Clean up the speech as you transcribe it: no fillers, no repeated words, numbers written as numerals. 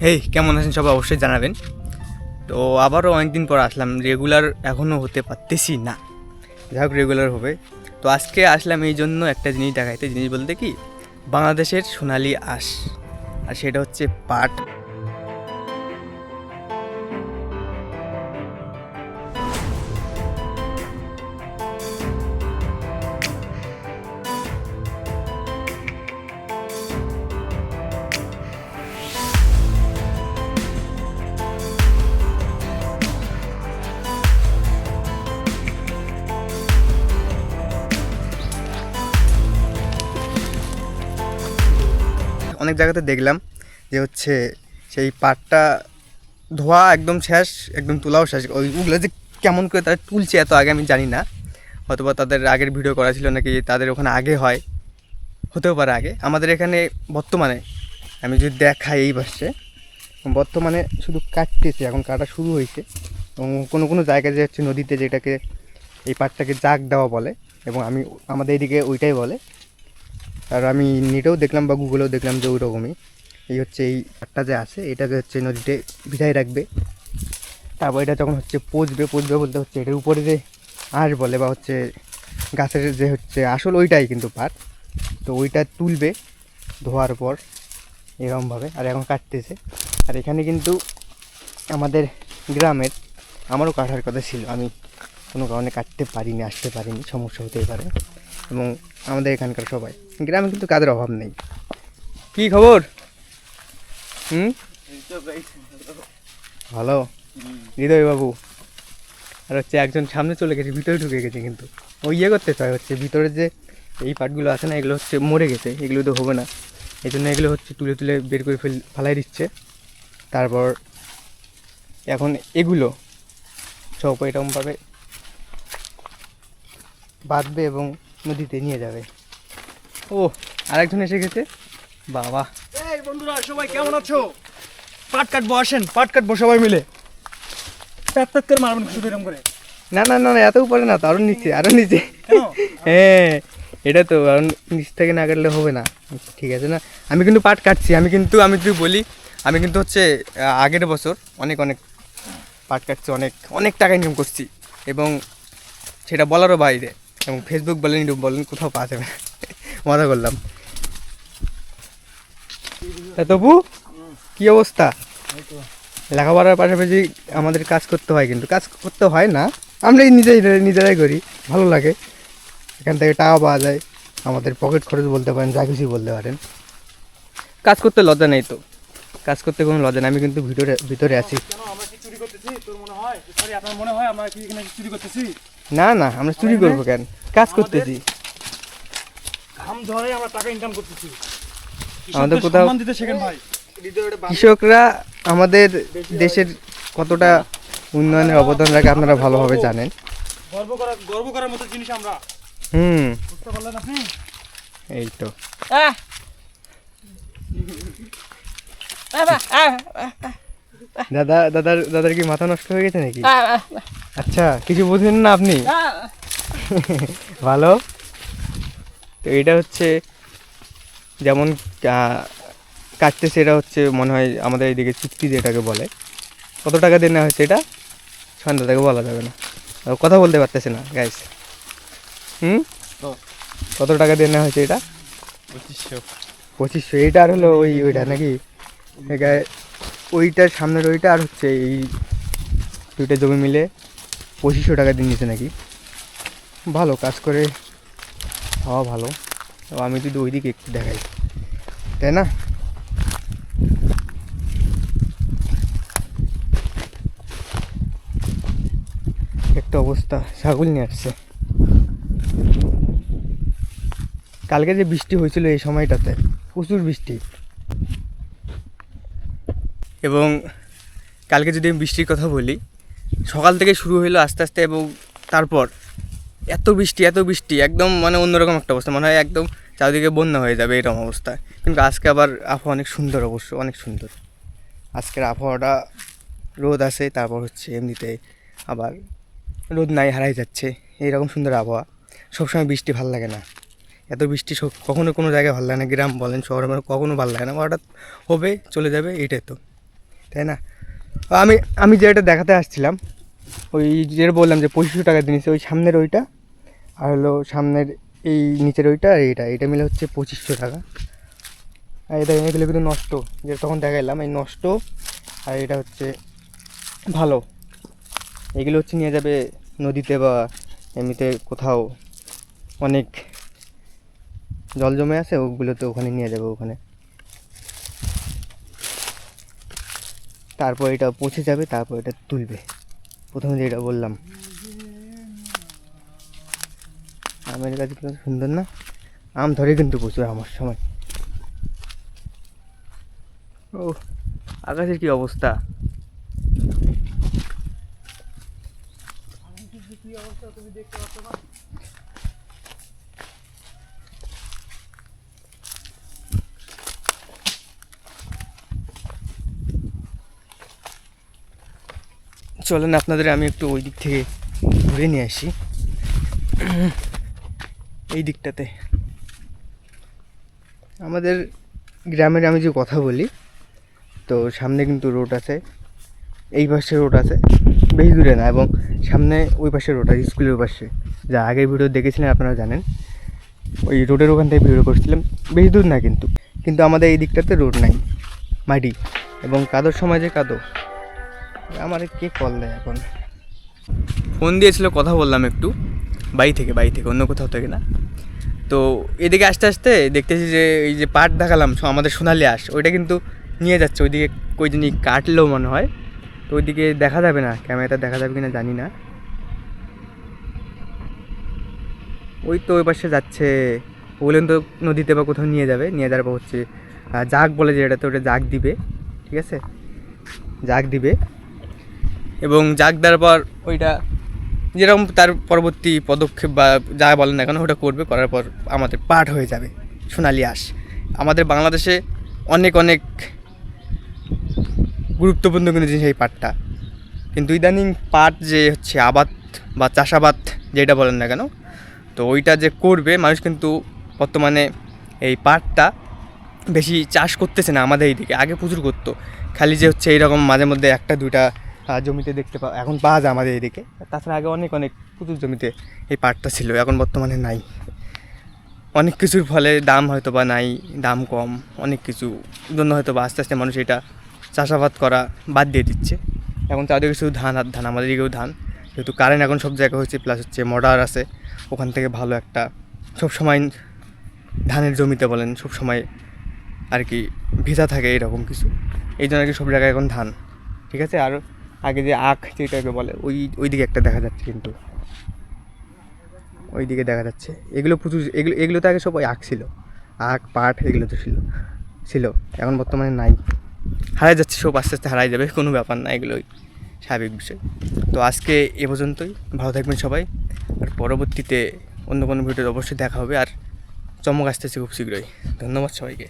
হেই, কেমন আছেন সবাই? অবশ্যই জানাবেন। তো আবারও অনেকদিন পর আসলাম, রেগুলার এখনও হতে পারতেছি না। যাই হোক, রেগুলার হবে। তো আজকে আসলাম এই জন্য একটা জিনিস দেখাইতে। জিনিস বলতে কি, বাংলাদেশের সোনালি আঁশ, আর সেটা হচ্ছে পাট। অনেক জায়গাতে দেখলাম যে হচ্ছে সেই পাটটা ধোয়া একদম শেষ, একদম তোলাও শেষ। ওইগুলো যে কেমন করে তারা তুলছে এত আগে আমি জানি না। অথবা তাদের আগের ভিডিও করা ছিল নাকি, তাদের ওখানে আগে হয়, হতেও পারে আগে। আমাদের এখানে বর্তমানে আমি যদি দেখাই এই পাশে বর্তমানে শুধু কাটতেছে, এখন কাটা শুরু হয়েছে। এবং কোনো কোনো জায়গায় যে হচ্ছে নদীতে যেটাকে এই পাটটাকে জাগ দেওয়া বলে, এবং আমাদের এদিকে ওইটাই বলে। আর আমি নেটেও দেখলাম বা গুগলেও দেখলাম যে ওই রকমই। এই হচ্ছে এই পাটটা যে আছে এটাকে হচ্ছে নদীতে ভিজাই রাখবে, তারপর এটা যখন হচ্ছে পচবে বলতে হচ্ছে এটার উপরে যে আঁশ বলে বা হচ্ছে গাছের যে হচ্ছে আসল ওইটাই কিন্তু পাট। তো ওইটা তুলবে ধোয়ার পর এরকমভাবে, আর এখন কাটতেছে। আর এখানে কিন্তু আমাদের গ্রামের, আমারও কাটার কথা ছিল, আমি কোনো কারণে কাটতে পারিনি, আসতে পারিনি, সমস্যা হতেই পারে। এবং আমাদের এখানকার সবাই, গ্রামে কিন্তু কাজের অভাব নেই। কী খবর? ভালো। হৃদয় বাবু আর হচ্ছে একজন সামনে চলে গেছে, ভিতরে ঢুকে গেছে, কিন্তু ওই ইয়ে করতে চায় হচ্ছে ভিতরে যে এই পাটগুলো আছে না, এগুলো হচ্ছে মরে গেছে, এগুলো তো হবে না। এই জন্য এগুলো হচ্ছে তুলে তুলে বের করে ফেলাই দিচ্ছে। তারপর এখন এগুলো সব এরকমভাবে বাঁধবে এবং নদীতে নিয়ে যাবে। ও, আরেকজন এসে গেছে, বাবা। এই বন্ধুরা সবাই কেমন আছো? পাট কাটবো, আসেন পাট কাটবো সবাই মিলে। প্যাট প্যাট করে মারবেন শুধু এরকম করে। না না না, এত উপরে না তো, আরও নিচে, আরও নিচে। কেন? হ্যাঁ, এটা তো আর নিচ থেকে না কাটলে হবে না। ঠিক আছে না, আমি কিন্তু পাট কাটছি, আমি যদি বলি, আমি কিন্তু হচ্ছে আগের বছর অনেক অনেক পাট কাটছি, অনেক অনেক টাকা ইনকাম করছি, এবং সেটা বলারও বাইরে। এবং ফেসবুক বলেন, ইউটিউব বলেন, কোথাও পাওয়া যাবে না। মজা করলাম। তা তবু কী অবস্থা? লেখাপড়ার পাশাপাশি আমাদের কাজ করতে হয়, কিন্তু কাজ করতে হয় না, আমরা নিজেরাই করি, ভালো লাগে। এখান থেকে টাকা পাওয়া যায়, আমাদের পকেট খরচ বলতে পারেন, যা কিছু বলতে পারেন। কাজ করতে লজ্জা নেই তো, কাজ করতে কোনো লজ্জা নেই। আমি কিন্তু ভিতরে আছি। কেন আমরা কি চুরি করতেছি? তোর মনে হয়, সরি আপনার মনে হয় আমরা কি এখানে চুরি করতেছি? না না, আমরা চুরি করবো কেন? কাজ করতেছি। ঘাম ঝরে আমরা টাকা ইনকাম করতেছি। আমাদের কোথাও সম্মান দিতে শেখেন ভাই। কৃষকরা আমাদের দেশের কতটা উন্নয়নের অবদান রাখে আপনারা ভালোভাবে জানেন। গর্ব করার মতো জিনিস আমরা। বুঝতে পারলেন আপনি? এই তো দাদার কি মাথা নষ্ট হয়ে গেছে নাকি? আচ্ছা, কিছু বুঝেন না আপনি? ভালো। তো এটা হচ্ছে যেমন কাটতেছে, এটা হচ্ছে মনে হয় আমাদের এইদিকে চুক্তি যেটাকে বলে। কত টাকা দিয়ে নেওয়া হয়েছে এটা সন্ধ্যা থেকে বলা যাবে না, কথা বলতে পারতেছে না গাইস। কত টাকা দিয়ে নেওয়া হয়েছে এটা? 2500। এইটা আর হলো ওইটা নাকি, ওইটার সামনের ওইটা আর হচ্ছে এই দুইটা জমি মিলে 2500 টাকা দিয়ে নিয়েছে নাকি। ভালো কাজ করে, হওয়া ভালো। তো আমি যদি ওইদিকে একটু দেখাই, তাই না? একটা অবস্থা, ছাগল নিয়ে আসছে। কালকে যে বৃষ্টি হয়েছিল এই সময়টাতে, প্রচুর বৃষ্টি। এবং কালকে যদি আমি বৃষ্টির কথা বলি, সকাল থেকে শুরু হইলো আস্তে আস্তে, এবং তারপর এত বৃষ্টি একদম মানে অন্যরকম একটা অবস্থা, মনে হয় একদম চারিদিকে বন্যা হয়ে যাবে এরকম অবস্থা। কিন্তু আজকে আবার আবহাওয়া অনেক সুন্দর, অবশ্য অনেক সুন্দর। আজকের আবহাওয়াটা রোদ আছে, তারপর হচ্ছে এমনিতে আবার রোদ নাই, হারাই যাচ্ছে, এইরকম সুন্দর আবহাওয়া। সবসময় বৃষ্টি ভালো লাগে না, এত বৃষ্টি কখনো কোনো জায়গায় ভালো লাগে না, গ্রাম বলেন শহর বলেন, কখনো ভালো লাগে না। হঠাৎ হবে, চলে যাবে, এইটাই তো। তাই না? আমি আমি যেটা দেখাতে আসছিলাম, ওই যেটা বললাম যে 2500 টাকা দিয়েছে, ওই সামনের ওইটা আর হলো সামনের এই নিচের ওইটা আর এইটা মিলে হচ্ছে 2500 টাকা। আর এটা এগুলো কিন্তু নষ্ট, যেটা তখন দেখাইলাম এই নষ্ট। আর এটা হচ্ছে ভালো, এগুলো হচ্ছে নিয়ে যাবে নদীতে বা এমনিতে কোথাও অনেক জল জমে আছে ওগুলোতে, ওখানে নিয়ে যাবে ওখানে। তারপর এটা পচে যাবে, তারপর এটা তুলবে। প্রথমে যেটা বললাম, আমের গাছ কিন্তু সুন্দর না, আম ধরে কিন্তু প্রচুর আমার সময়। ও আকাশের কি অবস্থা! চলেন আপনাদের আমি একটু ওই দিক থেকে ঘুরে নিয়ে আসি। এই দিকটাতে আমাদের গ্রামের আমি যে কথা বলি, তো সামনে কিন্তু রোড আছে, এই পাশে রোড আছে, বেশি দূরে না, এবং সামনে ওই পাশে রোড আছে স্কুলের পাশে, যা আগের ভিডিও দেখেছিলেন আপনারা জানেন। ওই রোডের ওখান থেকে ভিডিও করছিলাম, বেশি দূর না কিন্তু। কিন্তু আমাদের এই দিকটাতে রোড নাই, মাটি এবং কাদোর সময় যে কাদো। আমার কে কল দেয় এখন? ফোন দিয়েছিল, কথা বললাম একটু, বাড়ি থেকে অন্য কোথাও থেকে না। তো এদিকে আসতে আসতে দেখতেছি যে এই যে পাট দেখালাম আমাদের সোনালি আঁশ, ওইটা কিন্তু নিয়ে যাচ্ছে ওইদিকে, কই জানি কাটলো মনে হয়। তো ওইদিকে দেখা যাবে না, ক্যামেরাটা দেখা যাবে কিনা জানি না। ওই তো ওই পাশে যাচ্ছে, বললেন তো নদীতে বা কোথাও নিয়ে যাবে, নিয়ে যাওয়ার পর হচ্ছে জাগ বলে যে এটাতে, ওটা জাগ দিবে, ঠিক আছে, জাগ দিবে। এবং জাগ দেওয়ার পর ওইটা যেরকম তার পরবর্তী পদক্ষেপ বা যা বলেন না কেন ওটা করবে, করার পর আমাদের পাট হয়ে যাবে সোনালি আঁশ। আমাদের বাংলাদেশে অনেক অনেক গুরুত্বপূর্ণ কিন্তু জিনিস এই পাটটা। কিন্তু ইদানিং পাট যে হচ্ছে আবাদ বা চাষাবাদ যেটা বলেন না কেন, তো ওইটা যে করবে মানুষ, কিন্তু বর্তমানে এই পাটটা বেশি চাষ করতেছে না আমাদের এইদিকে। আগে প্রচুর করতো, খালি যে হচ্ছে এইরকম মাঝে মধ্যে একটা দুইটা জমিতে দেখতে এখন পাওয়া যায় আমাদের এইদিকে। তাছাড়া আগে অনেক অনেক প্রচুর জমিতে এই পাটটা ছিল, এখন বর্তমানে নাই। অনেক কিছুর ফলে দাম হয়তো বা নাই, দাম কম, অনেক কিছু জন্য হয়তো বা আস্তে আস্তে মানুষ এটা চাষাবাদ করা বাদ দিয়ে দিচ্ছে। এখন চারদিকে শুধু ধান আর ধান, আমাদের দিকেও ধান, যেহেতু কারেন্ট এখন সব জায়গায় হচ্ছে, প্লাস হচ্ছে মোটর আছে, ওখান থেকে ভালো একটা সবসময় ধানের জমিতে বলেন সবসময় আর কি ভিজা থাকে এরকম কিছু, এই জন্য আর কি সব জায়গায় এখন ধান, ঠিক আছে। আর আগে যে আখ যেটাকে বলে, ওই দিকে একটা দেখা যাচ্ছে, কিন্তু ওই দিকে দেখা যাচ্ছে এগুলো প্রচুর, এগুলো তো আগে সব ওই আখ ছিল, আখ পাট এগুলো তো ছিল, এখন বর্তমানে নাই, হারাই যাচ্ছে সব, আস্তে আস্তে হারাই যাবে, কোনো ব্যাপার না, এগুলোই স্বাভাবিক বিষয়। তো আজকে এ পর্যন্তই, ভালো থাকবেন সবাই, আর পরবর্তীতে অন্য কোনো ভিডিও অবশ্যই দেখা হবে, আর চমক আসতেছে খুব শীঘ্রই। ধন্যবাদ সবাইকে।